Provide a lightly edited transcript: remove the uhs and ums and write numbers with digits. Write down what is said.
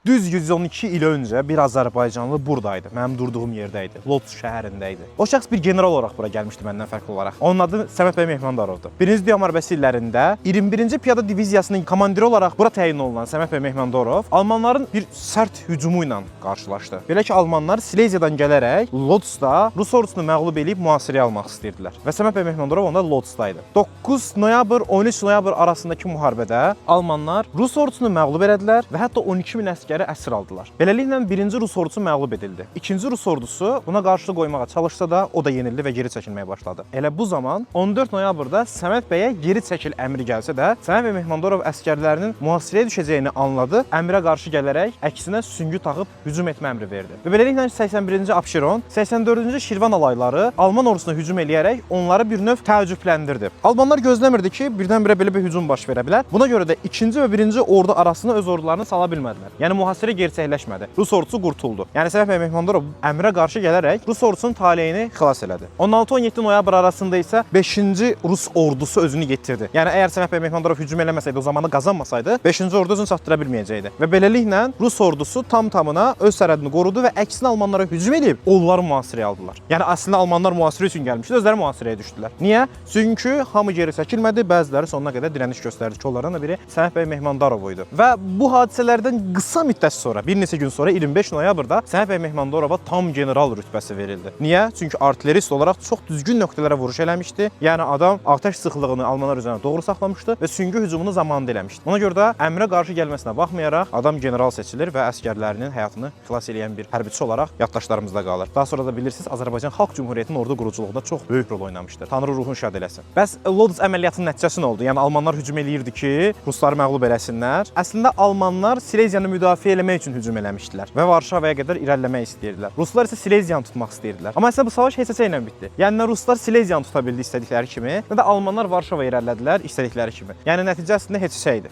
Düz 112 il öncə bir Azərbaycanlı buradaydı. Mənim durduğum yerdəydi. Lodz şəhərindəydi. O şəxs bir general olaraq bura gəlmişdi məndən fərqli olaraq. Onun adı Səməd bəy Mehmandarovdur. 1-ci Dünya müharibəsi illərində 21-ci Piyada diviziyasının komandiri olaraq bura təyin olunan Səməd bəy Mehmandarov Almanların bir sərt hücumu ilə qarşılaşdı. Belə ki, Almanlar Sileziyadan gələrək Lodzda Rus ordusunu məğlub edib mühasirəyə almaq istəyirdilər. Və Səməd bəy Mehmandarov onda Lodzdaydı. 9 noyabr 13 noyabr arasındakı müharibədə Almanlar Rus ordusunu məğlub elədilər və hətta 12 min əsgəri əsir aldılar. Beləliklə 1-ci Rus ordusu məğlub edildi. 2-ci Rus ordusu buna qarşı qoymağa çalışsa da o da yenildi və geri çəkilməyə başladı. Elə bu zaman 14 noyabrda Səməd bəyə geri çəkil əmri gəlsə də, Səməd bəy Mehmandarov əsgərlərinin mühasirəyə düşəcəyini anladı, əmrə qarşı gələrək əksinə süngü taxıb hücum etmə əmri verdi. Və beləliklə 81-ci Abşeron, 84-cü Şirvan alayları Alman ordusuna hücum eləyərək onları bir növ təəccübləndirdi. Almanlar gözləmirdi ki, birdən-birə belə bir hücum baş verə bilər. Buna görə də 2-ci və 1-ci ordu arasına öz ordularını sala bilmədilər. Yəni mühasirə gerçəkləşmədi. Rus ordusu qurtuldu. Yəni Səməd bəy Mehmandarov əmrə qarşı gələrək Rus ordusunun taleyini xilas elədi. 16-17 noyabr arasında isə 5-ci Rus ordusu özünü yetirdi. Yəni əgər Səməd bəy Mehmandarov hücum eləməsəydi, o zamanı qazanmasaydı, 5-ci ordu özünü çatdıra bilməyəcəkdi. Və beləliklə Rus ordusu tam-tamına öz sərhədini qorudu və əksinə Almanlara hücum edib onları mühasirəyə aldılar. Yəni əslində Almanlar mühasirə üçün gəlmişdi, özləri mühasirəyə düşdülər. Niyə? Çünki hamı geri çəkilmədi, bəziləri sonuna qədər dirəniş göstərdi ki, onlardan da biri Səməd bəy Mehmandarov idi. Və bu hadisələrdən qısa müddət sonra, bir neçə gün sonra 25 noyabrda Səməd bəy Mehmandarova tam general rütbəsi verildi. Niyə? Çünki artillerist olaraq çox düzgün nöqtələrə vuruş eləmişdi. Yəni adam atəş sıxlığını Almanlar üzərinə doğru saxlamışdı və süngü hücumunu zamanında eləmişdi. Ona görə də əmrə qarşı gəlməsinə baxmayaraq adam general seçilir və əsgərlərinin həyatını xilas edən bir hərbiçi olaraq yaddaşlarımızda qalır. Daha sonra da bilirsiniz, Azərbaycan Xalq Cümhuriyyətinin ordu quruculuğunda çox böyük rol oynamışdır. Tanrı ruhunu şad eləsin. Bəs Lodz əməliyyatının nəticəsi nə oldu? Yəni Almanlar hücum eləyirdi ki, Rusları məğlub eləsinlər. Əslində Almanlar Sileziyanı müdafiə eləmək üçün hücum eləmişdilər və Varşavaya qədər irəliləmək istəyirdilər. Ruslar isə Sileziyanı tutmaq istəyirdilər. Amma əslində bu savaş heç ilə bitdi. Yəni nə Ruslar Sileziyanı tuta bildi istədikləri kimi, nə də Almanlar Varşavaya irəlilədilər istədikləri kimi. Yəni nəticə əslində heç idi.